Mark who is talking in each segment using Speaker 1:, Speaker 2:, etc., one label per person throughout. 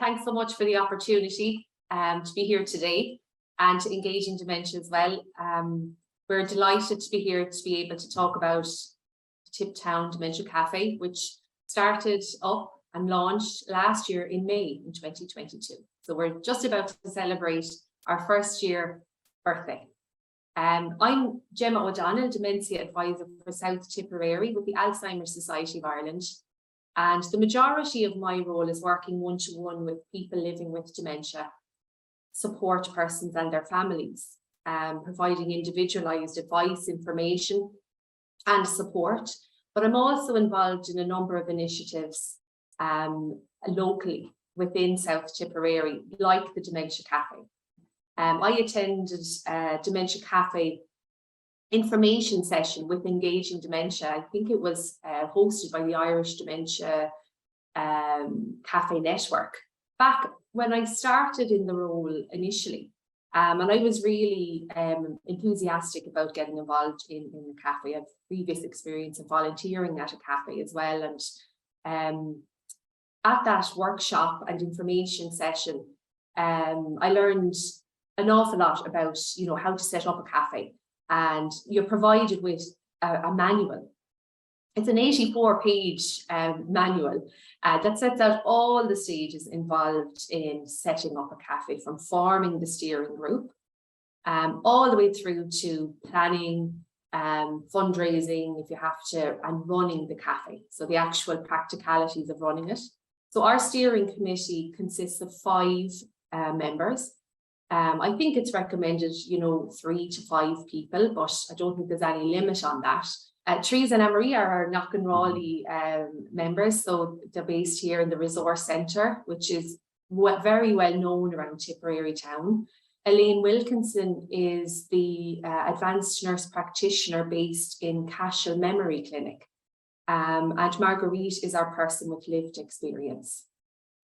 Speaker 1: thanks so much for the opportunity to be here today and to engage in dementia as well. We're delighted to be here to be able to talk about Tipp Dementia Café, which started up and launched last year in May in 2022. So we're just about to celebrate our first year birthday. I'm Gemma O'Donnell, Dementia Adviser for South Tipperary with the Alzheimer Society of Ireland. And the majority of my role is working one-to-one with people living with dementia, support persons and their families, providing individualised advice, information and support. But I'm also involved in a number of initiatives locally within South Tipperary, like the Dementia Café. I attended a Dementia Café information session with Engaging Dementia. I think it was hosted by the Irish Dementia Café Network back when I started in the role initially. And I was really enthusiastic about getting involved in the cafe. I have previous experience of volunteering at a cafe as well. And at that workshop and information session, I learned an awful lot about, how to set up a cafe. And you're provided with a manual. It's an 84-page manual that sets out all the stages involved in setting up a cafe, from forming the steering group, all the way through to planning, fundraising if you have to, and running the cafe. So the actual practicalities of running it. So our steering committee consists of 5 members. I think it's recommended, 3 to 5 people, but I don't think there's any limit on that. Teresa and Marie are our Knockanrawley members, so they're based here in the Resource Centre, which is very well known around Tipperary town. Elaine Wilkinson is the advanced nurse practitioner based in Cashel Memory Clinic, and Marguerite is our person with lived experience.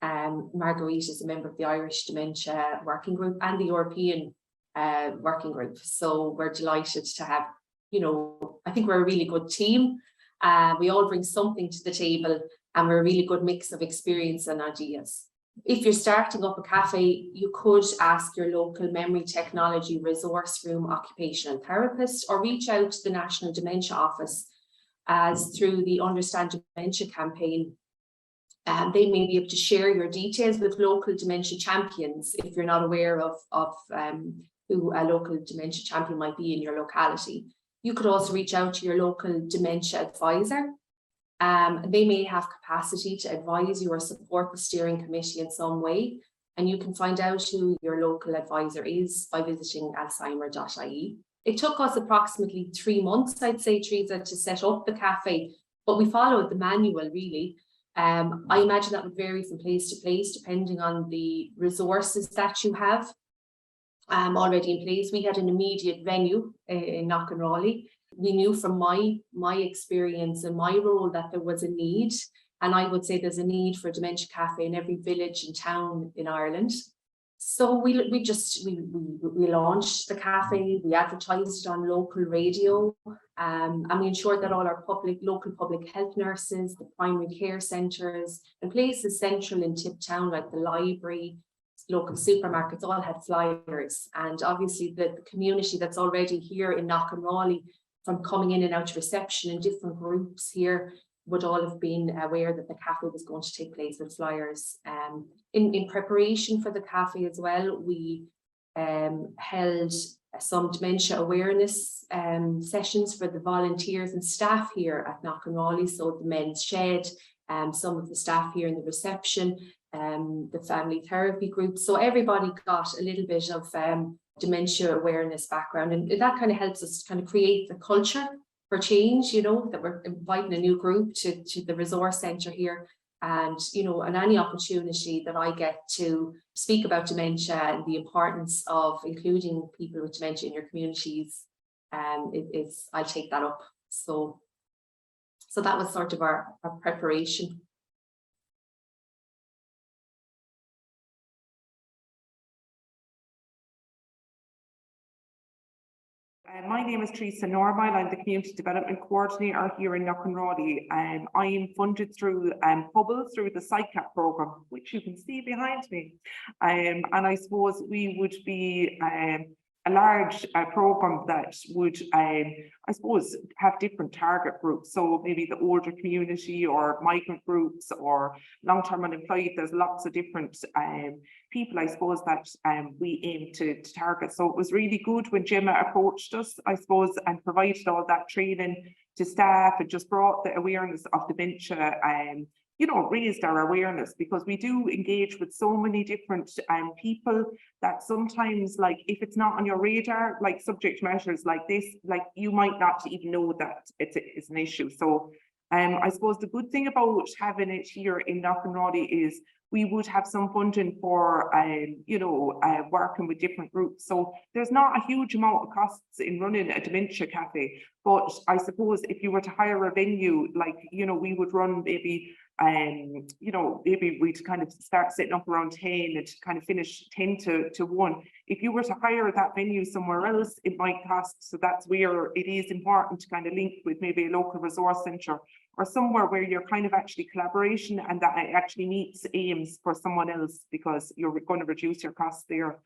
Speaker 1: Marguerite is a member of the Irish Dementia Working Group and the European Working Group. So we're delighted to have, I think we're a really good team. We all bring something to the table and we're a really good mix of experience and ideas. If you're starting up a cafe, you could ask your local memory technology resource room occupational therapist or reach out to the National Dementia Office as through the Understand Dementia campaign. They may be able to share your details with local dementia champions if you're not aware of who a local dementia champion might be in your locality. You could also reach out to your local Dementia Adviser. They may have capacity to advise you or support the steering committee in some way. And you can find out who your local advisor is by visiting alzheimer.ie. It took us approximately 3 months, I'd say, Teresa, to set up the cafe, but we followed the manual really. I imagine that would vary from place to place depending on the resources that you have already in place. We had an immediate venue in Knockanrawley. We knew from my experience and my role that there was a need, and I would say there's a need for a dementia cafe in every village and town in Ireland. So we launched the cafe, we advertised it on local radio, and we ensured that all our local public health nurses, the primary care centres and places central in Tipp town like the library, local supermarkets all had flyers. And obviously the community that's already here in Knockanrawley, from coming in and out to reception in different groups here, would all have been aware that the cafe was going to take place with flyers. In preparation for the cafe as well, we held some dementia awareness sessions for the volunteers and staff here at Knockanrawley. So the men's shed, some of the staff here in the reception, the family therapy group. So everybody got a little bit of dementia awareness background, and that kind of helps us kind of create the culture for change, that we're inviting a new group to the resource centre here. And, and any opportunity that I get to speak about dementia and the importance of including people with dementia in your communities, I'll take that up. So that was sort of our preparation.
Speaker 2: My name is Teresa Normile. I'm the Community Development Coordinator here in Knockanrawley. I am funded through Hubble through the SICAP programme, which you can see behind me. And I suppose we would be a large programme that would, I suppose, have different target groups. So maybe the older community or migrant groups or long-term unemployed. There's lots of different people, I suppose, that we aim to target. So it was really good when Gemma approached us, I suppose, and provided all that training to staff and just brought the awareness of dementia and, you know, raised our awareness, because we do engage with so many different people that sometimes, like, if it's not on your radar, like subject matters like this, like you might not even know that it's an issue. So I suppose the good thing about having it here in Knockanrawley is we would have some funding for, you know, working with different groups. So there's not a huge amount of costs in running a dementia cafe. But I suppose if you were to hire a venue, like, you know, we would run maybe, you know, maybe we'd kind of start setting up around 10 and kind of finish 10 to 1. If you were to hire that venue somewhere else, it might cost. So that's where it is important to kind of link with maybe a local resource centre or somewhere where you're kind of actually collaboration and that it actually meets aims for someone else, because you're going to reduce your costs there.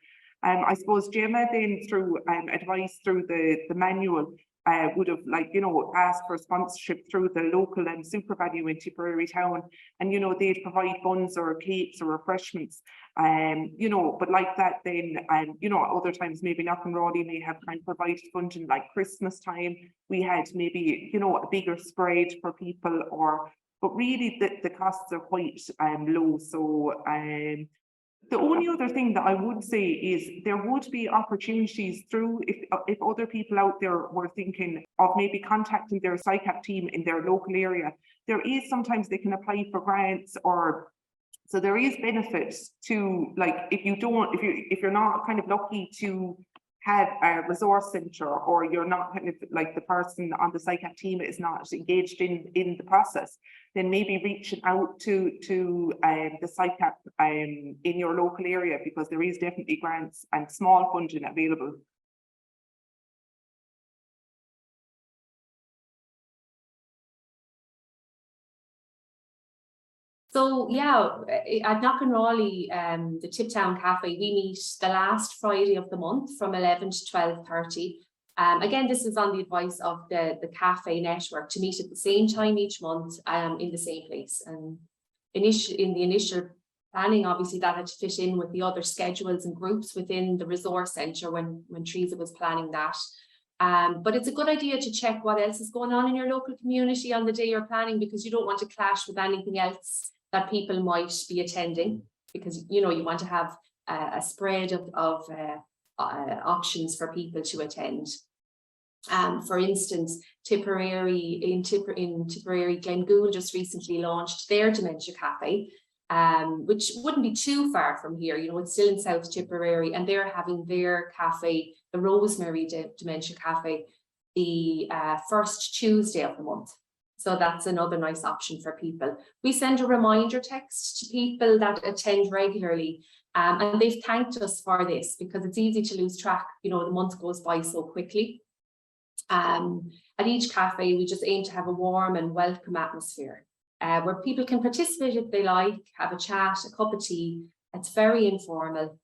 Speaker 2: I suppose Gemma then through advice through the manual would have, like, you know, asked for sponsorship through the local super value in Tipperary town, and, you know, they'd provide buns or cakes or refreshments, you know, but like that then, you know, other times maybe Knockanrawley may have kind of provided funding, like Christmas time we had maybe, you know, a bigger spread for people, or but really the costs are quite low. So the only other thing that I would say is there would be opportunities through, if other people out there were thinking of maybe contacting their SICAP team in their local area, there is sometimes they can apply for grants, or so there is benefits to, like, if you're not kind of lucky to have a resource centre, or you're not kind of like the person on the SICAP team is not engaged in the process, then maybe reaching out to the SICAP in your local area, because there is definitely grants and small funding available.
Speaker 1: So yeah, at Knockanrawley, the Tipp Town Cafe, we meet the last Friday of the month from 11 to 12:30. Again, this is on the advice of the cafe network to meet at the same time each month in the same place. And in the initial planning, obviously that had to fit in with the other schedules and groups within the resource centre when Teresa was planning that. But it's a good idea to check what else is going on in your local community on the day you're planning, because you don't want to clash with anything else that people might be attending, because, you know, you want to have a spread of options for people to attend. For instance, Tipperary, Glengool just recently launched their Dementia Café, which wouldn't be too far from here. You know, it's still in South Tipperary, and they're having their cafe, the Rosemary Dementia Café, the first Tuesday of the month. So that's another nice option for people. We send a reminder text to people that attend regularly, and they've thanked us for this, because it's easy to lose track. You know, the month goes by so quickly. At each cafe, we just aim to have a warm and welcome atmosphere, where people can participate if they like, have a chat, a cup of tea. It's very informal.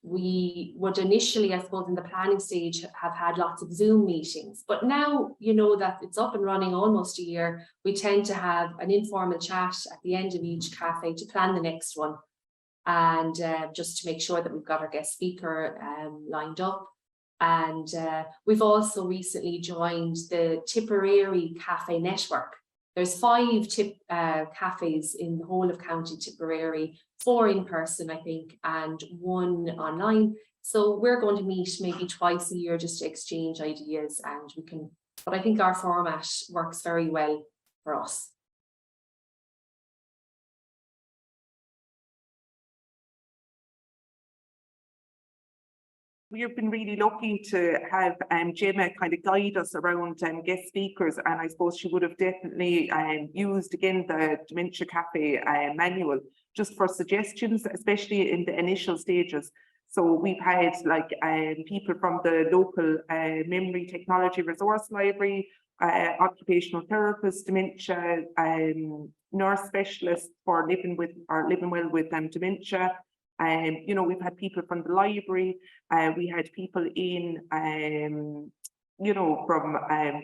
Speaker 1: We would initially, I suppose, in the planning stage, have had lots of Zoom meetings, but now, you know, that it's up and running almost a year, we tend to have an informal chat at the end of each cafe to plan the next one, and just to make sure that we've got our guest speaker lined up. And we've also recently joined the Tipperary Cafe Network. There's 5 cafes in the whole of County Tipperary, 4 in person, I think, and 1 online. So we're going to meet maybe twice a year just to exchange ideas, and we can, but I think our format works very well for us.
Speaker 2: We have been really lucky to have Gemma kind of guide us around guest speakers, and I suppose she would have definitely used again the Dementia Cafe manual just for suggestions, especially in the initial stages. So we've had like people from the local memory technology resource library, occupational therapists, dementia, nurse specialists for living well with dementia. You know, we've had people from the library, we had people in you know, from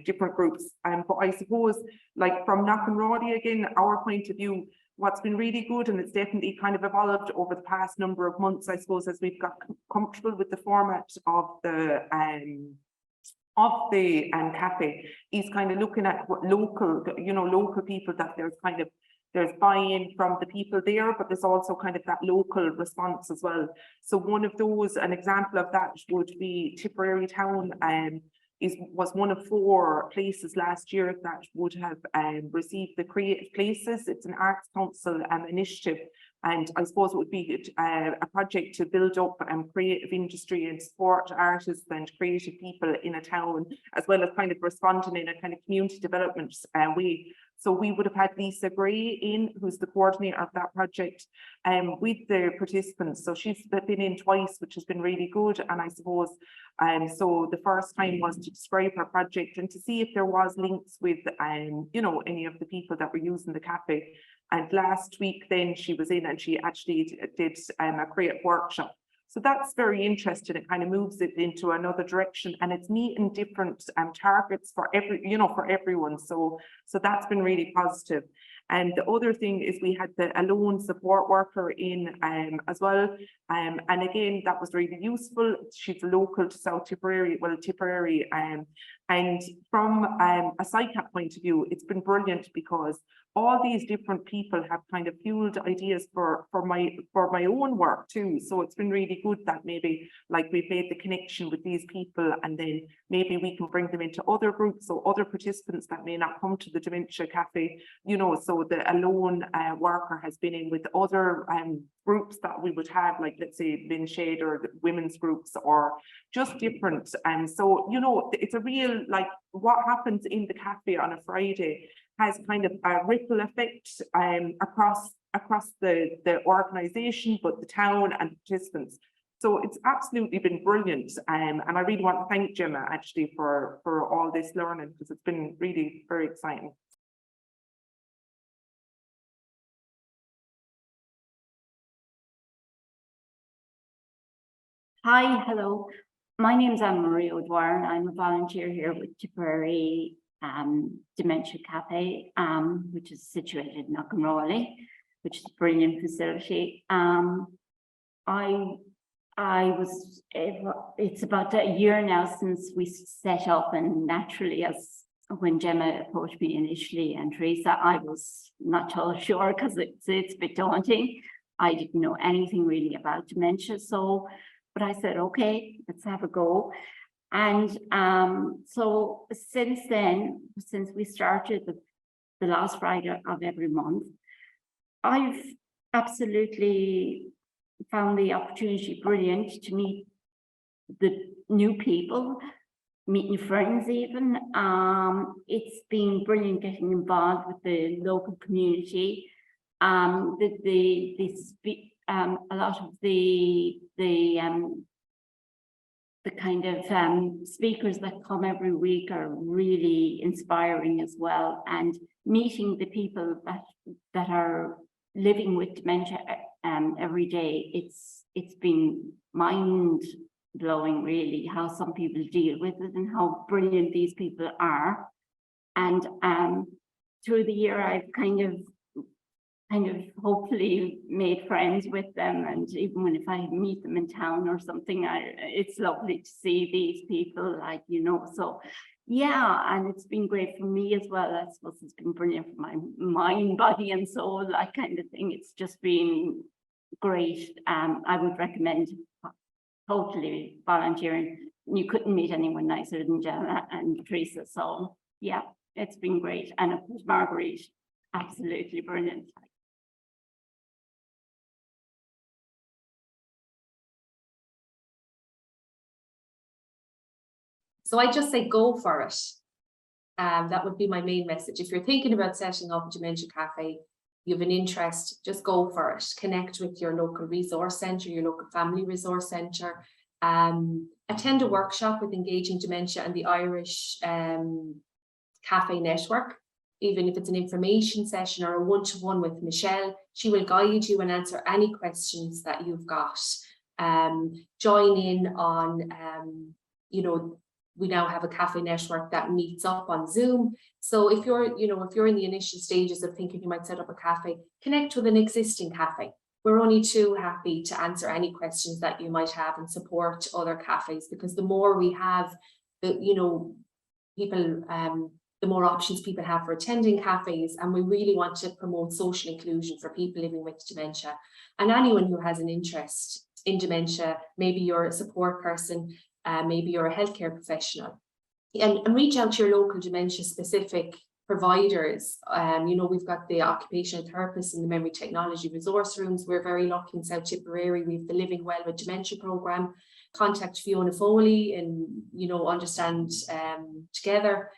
Speaker 2: different groups. But I suppose, like from Knockanrawley, again, our point of view, what's been really good, and it's definitely kind of evolved over the past number of months, I suppose, as we've got comfortable with the format of the cafe, is kind of looking at what local, you know, local people, that there's buy-in from the people there, but there's also kind of that local response as well. So one of those, an example of that would be Tipperary Town, was one of 4 places last year that would have received the Creative Places. It's an Arts Council initiative, and I suppose it would be a project to build up creative industry and support artists and creative people in a town, as well as kind of responding in a kind of community development way. So we would have had Lisa Gray in, who's the coordinator of that project, with the participants. So she's been in twice, which has been really good. And I suppose, so the first time was to describe her project and to see if there was links with, you know, any of the people that were using the cafe. And last week then she was in and she actually did a creative workshop. So that's very interesting. It kind of moves it into another direction, and it's meeting different targets for everyone. So that's been really positive. And the other thing is we had the alone support worker in as well. And again, that was really useful. She's local to South Tipperary, Tipperary. And from a PsyCap point of view, it's been brilliant because all these different people have kind of fueled ideas for my own work too. So it's been really good that maybe like we've made the connection with these people, and then maybe we can bring them into other groups or other participants that may not come to the Dementia Café, you know. So the alone worker has been in with other groups that we would have, like let's say Shade or the women's groups, or just different. And so, you know, it's a real, like, what happens in the cafe on a Friday has kind of a ripple effect across the organization, but the town and participants. So it's absolutely been brilliant. And I really want to thank Gemma actually for all this learning, because it's been really very exciting.
Speaker 3: Hi, hello. My name is Marguerite and I'm a volunteer here with Tipperary Dementia Café, which is situated in Knockanrawley, which is a brilliant facility. It's about a year now since we set up, and naturally, as when Gemma approached me initially and Teresa, I was not at all sure, because it's a bit daunting. I didn't know anything really about dementia, but I said, okay, let's have a go. And so since then, since we started the last Friday of every month, I've absolutely found the opportunity brilliant to meet the new people, meet new friends even. It's been brilliant getting involved with the local community. A lot of the kind of speakers that come every week are really inspiring as well, and meeting the people that are living with dementia every day, it's been mind-blowing really how some people deal with it and how brilliant these people are. And through the year I've kind of hopefully made friends with them, and even if I meet them in town or something, it's lovely to see these people, like, you know. So yeah, and it's been great for me as well. I suppose it's been brilliant for my mind, body and soul, that kind of thing. It's just been great. I would recommend totally volunteering. You couldn't meet anyone nicer than Gemma and Teresa, so yeah, it's been great. And of course Marguerite, absolutely brilliant.
Speaker 1: So I just say go for it. That would be my main message. If you're thinking about setting up a Dementia Café, you have an interest, just go for it. Connect with your local resource centre, your local family resource centre. Attend a workshop with Engaging Dementia and the Irish Cafe Network. Even if it's an information session or a one-to-one with Michelle, she will guide you and answer any questions that you've got. Join in on, you know, we now have a cafe network that meets up on Zoom. So if you're, you know, if you're in the initial stages of thinking you might set up a cafe, connect with an existing cafe. We're only too happy to answer any questions that you might have and support other cafes, because the more we have, the, you know, people, the more options people have for attending cafes, and we really want to promote social inclusion for people living with dementia. And anyone who has an interest in dementia, maybe you're a support person, maybe you're a healthcare professional, and reach out to your local dementia specific providers. You know, we've got the occupational therapists and the memory technology resource rooms. We're very lucky in South Tipperary. We've the Living Well with Dementia programme. Contact Fiona Foley and, you know, understand together.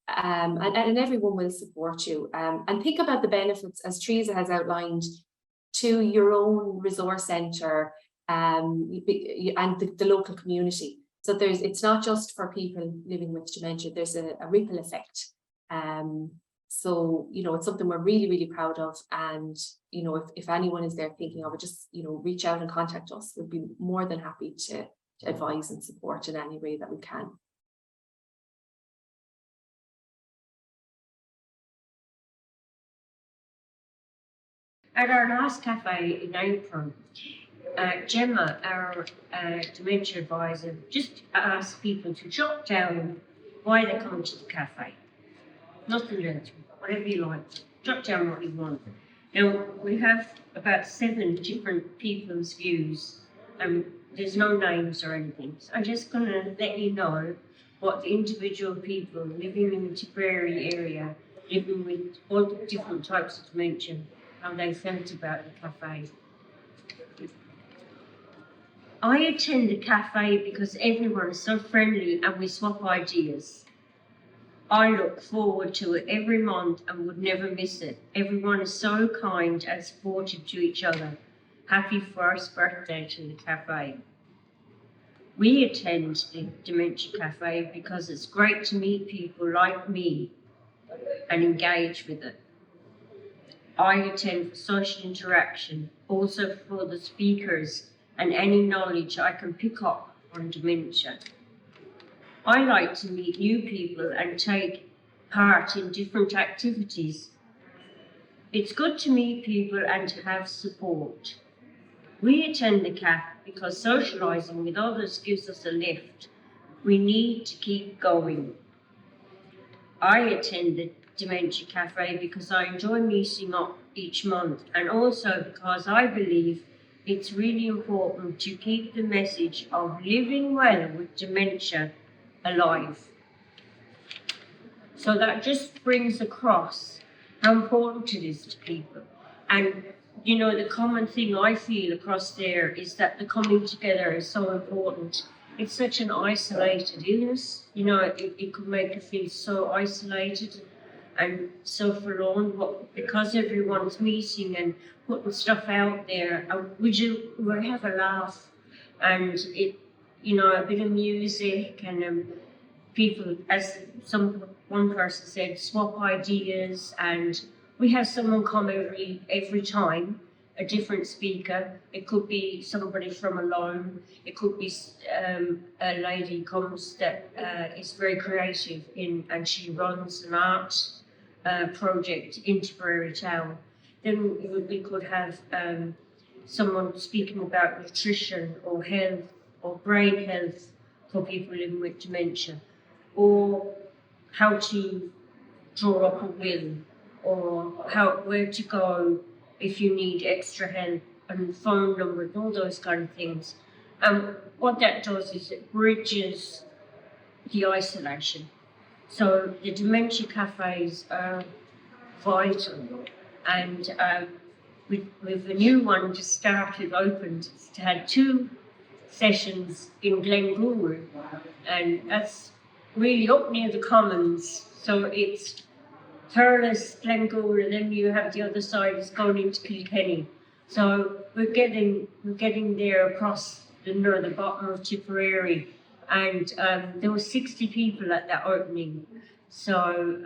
Speaker 1: And everyone will support you. And think about the benefits, as Teresa has outlined, to your own resource centre and the local community. So it's not just for people living with dementia, there's a ripple effect. So, you know, it's something we're really, really proud of. And, you know, if anyone is there thinking of it, just, you know, reach out and contact us. We'd be more than happy to advise and support in any way that we can.
Speaker 4: At our last cafe in April, Gemma, our Dementia Adviser, just asked people to jot down why they come to the cafe. Nothing else, whatever you like. Jot down what you want. Now, we have about 7 different people's views, and there's no names or anything. So I'm just going to let you know what the individual people living in the Tipperary area, living with all the different types of dementia, how they felt about the cafe. I attend the cafe because everyone is so friendly and we swap ideas. I look forward to it every month and would never miss it. Everyone is so kind and supportive to each other. Happy first birthday to the cafe. We attend the Dementia Café because it's great to meet people like me and engage with it. I attend for social interaction, also for the speakers and any knowledge I can pick up on dementia. I like to meet new people and take part in different activities. It's good to meet people and to have support. We attend the cafe because socialising with others gives us a lift. We need to keep going. I attend the Dementia Café because I enjoy meeting up each month, and also because I believe it's really important to keep the message of living well with dementia alive. So that just brings across how important it is to people. And you know, the common thing I feel across there is that the coming together is so important. It's such an isolated illness, you know, it could make you feel so isolated and so forlorn, but because everyone's meeting and putting stuff out there, we have a laugh, and it, you know, a bit of music, and people, as one person said, swap ideas, and we have someone come every time, a different speaker. It could be somebody from alone. It could be a lady comes that is very creative and she runs an art project in Tipperary town. Then we could have someone speaking about nutrition or health or brain health for people living with dementia, or how to draw up a will, or where to go if you need extra help, and phone numbers, all those kind of things. What that does is it bridges the isolation. So the dementia cafes are vital, and with a new one just started, opened, it's had 2 sessions in Glenguru, and that's really up near the Commons, so it's Thurles, Glengoule, and then you have the other side is going into Kilkenny. So we're getting there across the bottom of Tipperary, and there were 60 people at that opening. So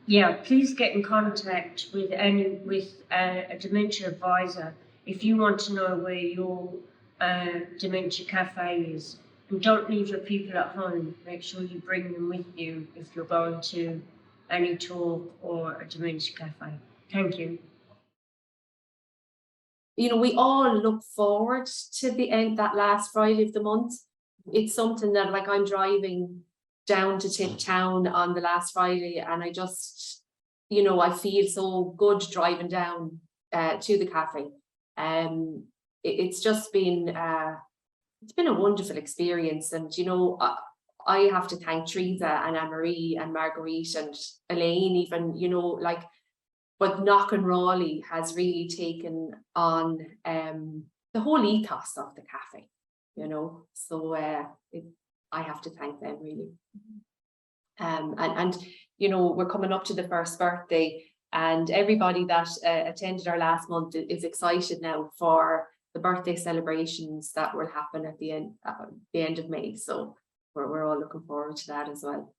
Speaker 4: yeah, please get in contact with a dementia advisor if you want to know where your Dementia Café is. And don't leave your people at home. Make sure you bring them with you if you're going to any talk or a Dementia Café. Thank you.
Speaker 1: You know, we all look forward to the end, that last Friday of the month. It's something that, like, I'm driving down to Tipp town on the last Friday, and I just, you know, I feel so good driving down to the cafe. It's just been it's been a wonderful experience, and you know, I have to thank Teresa and Anne-Marie and Marguerite and Elaine, even, you know, like, but Knockanrawley has really taken on the whole ethos of the cafe, you know, so I have to thank them really. And you know, we're coming up to the first birthday, and everybody that attended our last month is excited now for the birthday celebrations that will happen at the end of May. So we're all looking forward to that as well.